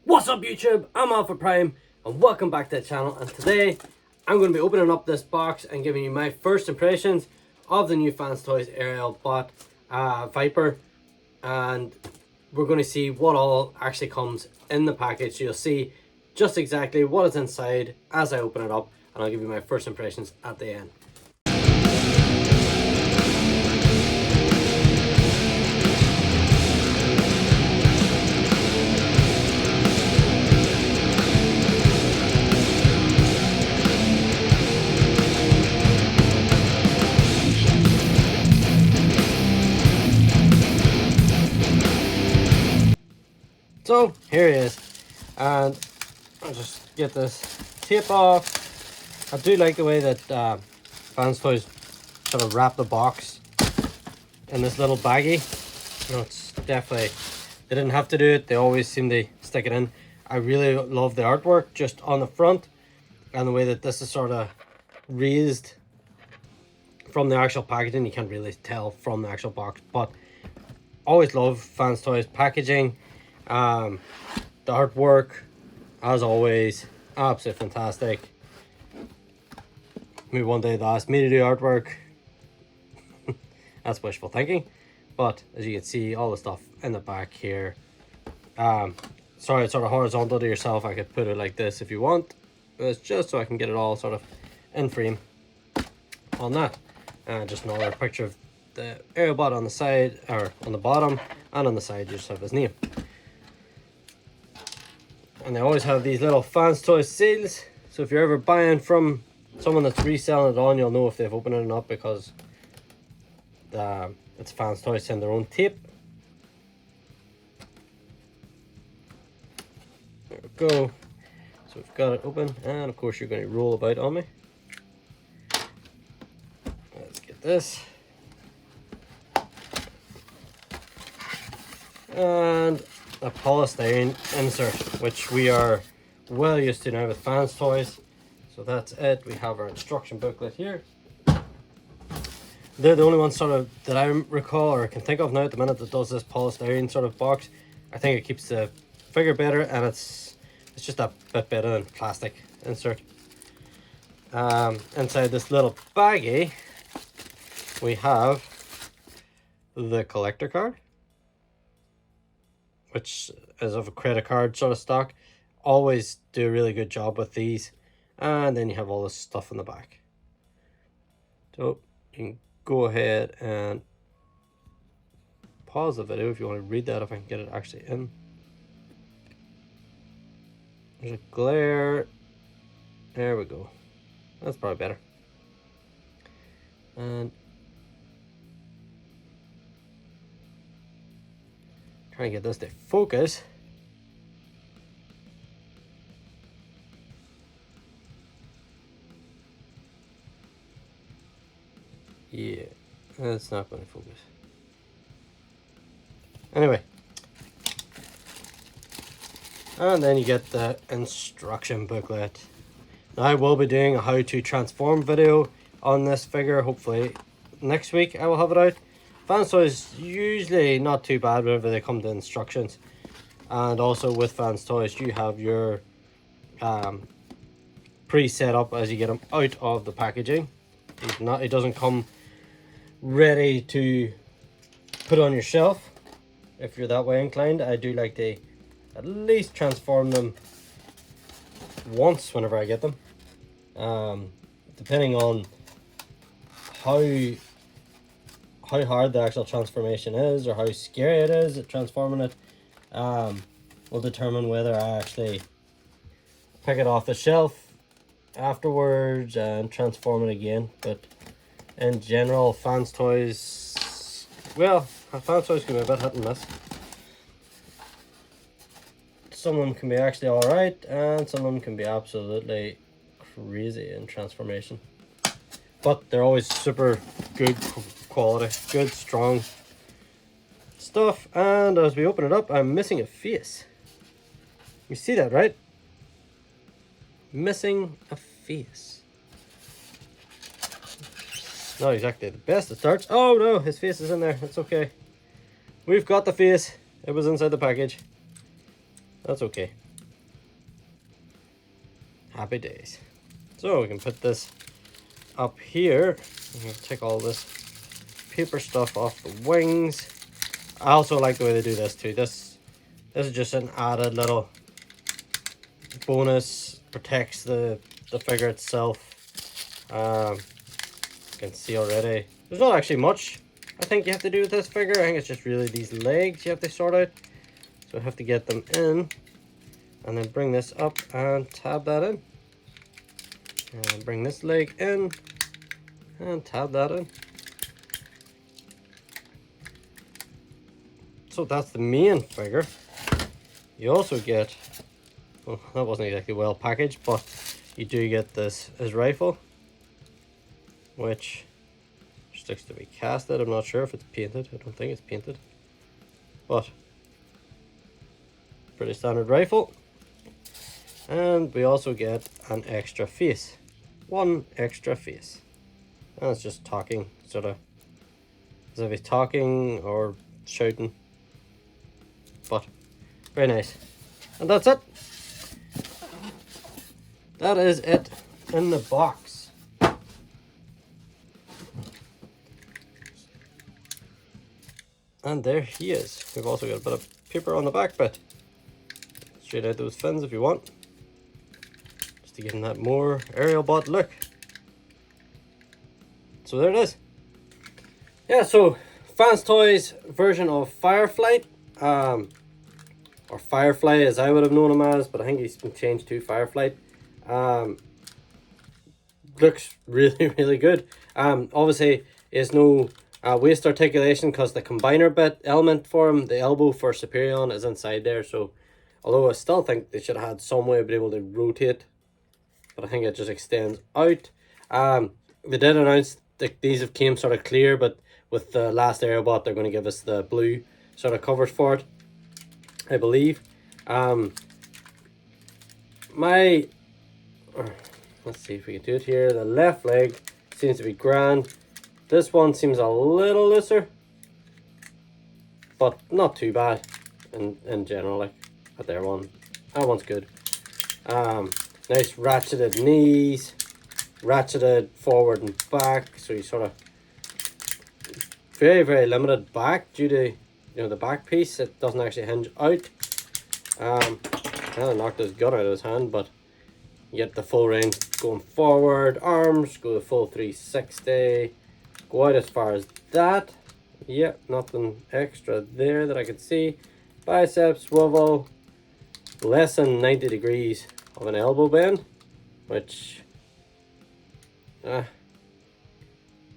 What's up YouTube? I'm Alpha Prime and welcome back to the channel, and today I'm going to be opening up this box and giving you my first impressions of the new Fanstoys Aerial Bot Viper, and we're going to see what all actually comes in the package. So you'll see just exactly what is inside as I open it up, and I'll give you my first impressions at the end. So here he is, and I'll just get this tape off. I do like the way that Fanstoys sort of wrap the box in this little baggie. You know, it's definitely, they didn't have to do it, they always seem to stick it in. I really love the artwork just on the front, and the way that this is sort of raised from the actual packaging. You can't really tell from the actual box, but always love Fanstoys packaging. The artwork, as always, absolutely fantastic. Maybe one day they'll ask me to do artwork. That's wishful thinking, but as you can see, all the stuff in the back here. Sorry, it's sort of horizontal to yourself. I could put it like this if you want, but it's just so I can get it all sort of in frame on that. And just another picture of the aerial bot on the side, or on the bottom, and on the side you just have his name. And they always have these little Fanstoys seals, so if you're ever buying from someone that's reselling it on, you'll know if they've opened it or not, because it's Fanstoys send their own tape. There we go. So we've got it open, and of course you're going to roll about on me. Let's get this. And a polystyrene insert, which we are well used to now with Fanstoys. So that's it. We have our instruction booklet here. They're the only ones sort of that I recall or can think of now at the minute that does this polystyrene sort of box. I think it keeps the figure better, and it's just a bit better than plastic insert. Inside this little baggie we have the collector card, which is of a credit card sort of stock. Always do a really good job with these. And then you have all this stuff in the back. So you can go ahead and pause the video if you want to read that, if I can get it actually in. There's a glare. There we go. That's probably better. And trying to get this to focus. Yeah, that's not going to focus. Anyway. And then you get the instruction booklet. Now I will be doing a how to transform video on this figure. Hopefully next week I will have it out. Fanstoys is usually not too bad whenever they come to instructions. And also with Fanstoys you have your pre-set up as you get them out of the packaging. It doesn't come ready to put on your shelf. If you're that way inclined, I do like to at least transform them once whenever I get them. Depending on how hard the actual transformation is, or how scary it is at transforming it, will determine whether I actually pick it off the shelf afterwards and transform it again. But in general, Fanstoys, well, Fanstoys can be a bit hit and miss. Some of them can be actually alright, and some of them can be absolutely crazy in transformation. But they're always super good quality, good, strong stuff. And as we open it up, I'm missing a face. You see that, right? Missing a face. Not exactly the best of starts. Oh no, his face is in there. It's okay. We've got the face. It was inside the package. That's okay. happy days. So we can put this up here. I'm going to take all this paper stuff off the wings. I also like the way they do this too. This is just an added little bonus, protects the figure itself. You can see already there's not actually much I think you have to do with this figure. I think it's just really these legs you have to sort out. So I have to get them in and then bring this up and tab that in, and bring this leg in and tab that in. So that's the main figure. You also get, well, that wasn't exactly well packaged, but you do get this his rifle, which sticks to be casted. I'm not sure if it's painted. I don't think it's painted, but pretty standard rifle. And we also get an extra face, one extra face, and it's just talking, sort of as if he's talking or shouting, but very nice. And that's it. That is it in the box. And there he is. We've also got a bit of paper on the back bit. Straight out those fins if you want, just to give him that more aerial bot look. So there it is. Yeah, so Fanstoys version of Fireflight, or Firefly as I would have known him as, but I think he's been changed to Fireflight. Looks really, really good. Obviously, there's no waist articulation because the combiner bit element for him, the elbow for Superion, is inside there. So, although I still think they should have had some way of being able to rotate, but I think it just extends out. They did announce that these have came sort of clear, but with the last Aerobot, they're going to give us the blue sort of covers for it, I believe. Let's see if we can do it here. The left leg seems to be grand. This one seems a little looser, but not too bad in general. Like that one's good. Nice ratcheted knees, ratcheted forward and back, so you sort of very, very limited back due to, you know, the back piece. It doesn't actually hinge out. Kind of knocked his gun out of his hand, but you get the full range going forward. Arms go the full 360, go out as far as that. Yep, nothing extra there that I could see. Biceps swivel, less than 90 degrees of an elbow bend, which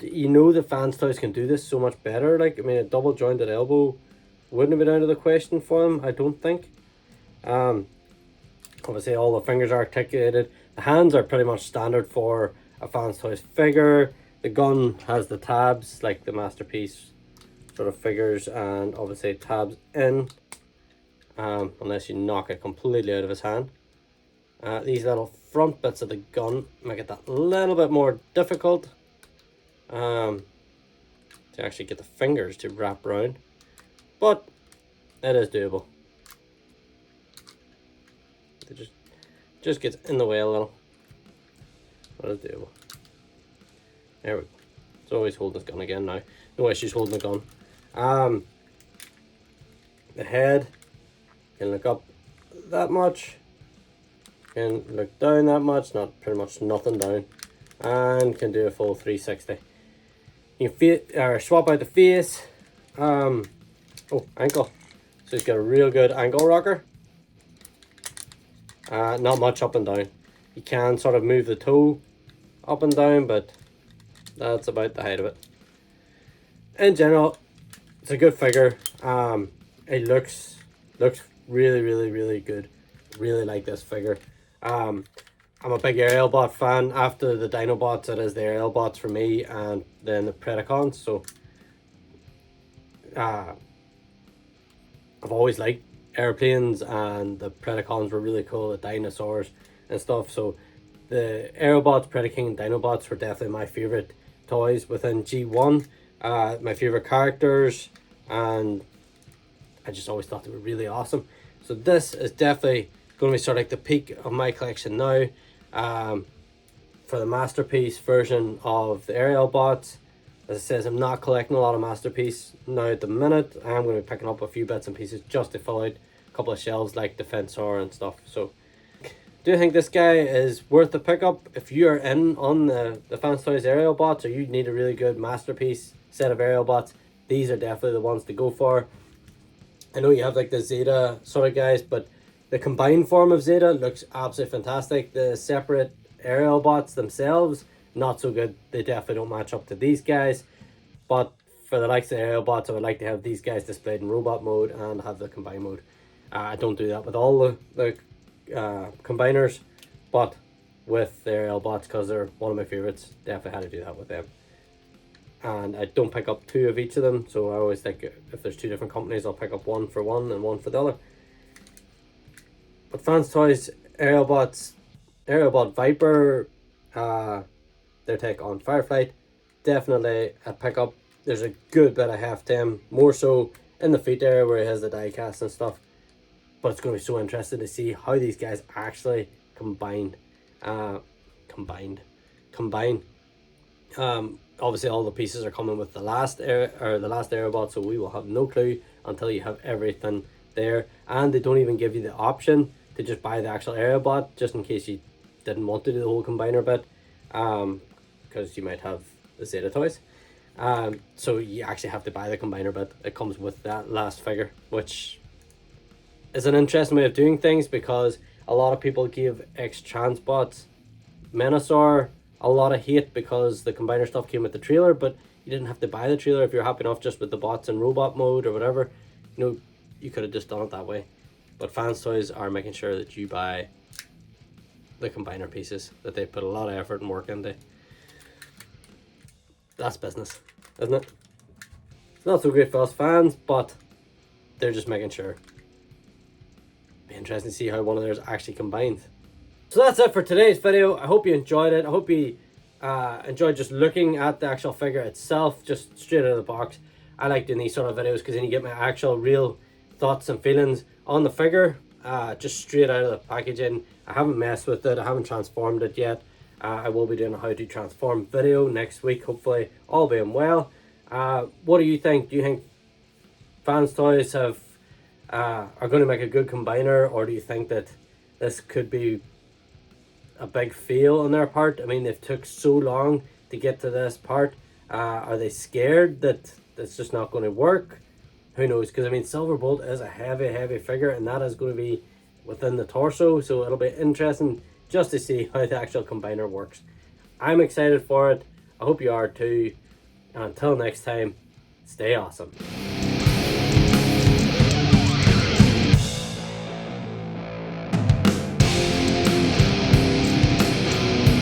you know the Fanstoys can do this so much better. Like, I mean, a double jointed elbow wouldn't have been out of the question for him, I don't think. Obviously all the fingers are articulated. The hands are pretty much standard for a Fanstoys figure. The gun has the tabs like the Masterpiece sort of figures, and obviously tabs in, unless you knock it completely out of his hand. These little front bits of the gun make it that little bit more difficult to actually get the fingers to wrap around, but it is doable. It just gets in the way a little, but it's doable. There we go. It's always holding his gun again now. No issues holding the gun. The head can look up that much, can look down that much, not pretty much nothing down, and can do a full 360. You can swap out the face. Oh, ankle. So he's got a real good ankle rocker. Not much up and down. You can sort of move the toe up and down, but that's about the height of it. In general, it's a good figure. It looks really, really, really good. Really like this figure. I'm a big Aerialbot fan. After the Dinobots, it is the Aerialbots for me, and then the Predacons. So I've always liked airplanes, and the Predacons were really cool, the dinosaurs and stuff. So the Aerobots, Predaking, and Dinobots were definitely my favorite toys within G1. My favorite characters, and I just always thought they were really awesome. So this is definitely going to be sort of like the peak of my collection now. For the masterpiece version of the aerial bots, as it says, I'm not collecting a lot of masterpiece now at the minute. I am going to be picking up a few bits and pieces just to fill out a couple of shelves like Defensor and stuff. So do you think this guy is worth the pickup? If you are in on the Fanstoys aerial bots, or you need a really good masterpiece set of aerial bots, these are definitely the ones to go for. I know you have like the Zeta sort of guys, but the combined form of Zeta looks absolutely fantastic. The separate aerial bots themselves, not so good. They definitely don't match up to these guys. But for the likes of aerial bots, I would like to have these guys displayed in robot mode and have the combine mode. I don't do that with all the combiners, but with the aerial bots, because they're one of my favorites, definitely had to do that with them. And I don't pick up two of each of them, so I always think if there's two different companies, I'll pick up one for one and one for the other. But Fanstoys Aerialbot Viper, their take on Fireflight, definitely a pickup. There's a good bit of heft to him, more so in the feet area where he has the die cast and stuff. But it's going to be so interesting to see how these guys actually combine. Obviously all the pieces are coming with the last Aerobot, so we will have no clue until you have everything there. And they don't even give you the option to just buy the actual Aerobot, just in case you didn't want to do the whole combiner bit, because you might have the Zeta toys. So you actually have to buy the combiner bit. It comes with that last figure, which is an interesting way of doing things, because a lot of people give X-Transbots Menasor a lot of hate because the combiner stuff came with the trailer, but you didn't have to buy the trailer if you're happy enough just with the bots in robot mode or whatever. You know, you could have just done it that way. But Fanstoys are making sure that you buy the combiner pieces that they put a lot of effort and work into. That's business, isn't it? It's not so great for us fans, but they're just making sure. Be interesting to see how one of theirs actually combines. So that's it for today's video. I hope you enjoyed it. I hope you enjoyed just looking at the actual figure itself, just straight out of the box. I like doing these sort of videos because then you get my actual real thoughts and feelings on the figure, just straight out of the packaging. I haven't messed with it. I haven't transformed it yet. I will be doing a how to transform video next week, hopefully all being well. What do you think? Do you think Fanstoys are going to make a good combiner, or do you think that this could be a big fail on their part? I mean, they've took so long to get to this part. Are they scared that it's just not going to work? Who knows? Because I mean, Silverbolt is a heavy figure, and that is going to be within the torso, so it'll be interesting just to see how the actual combiner works. I'm excited for it. I hope you are too. And until next time, stay awesome.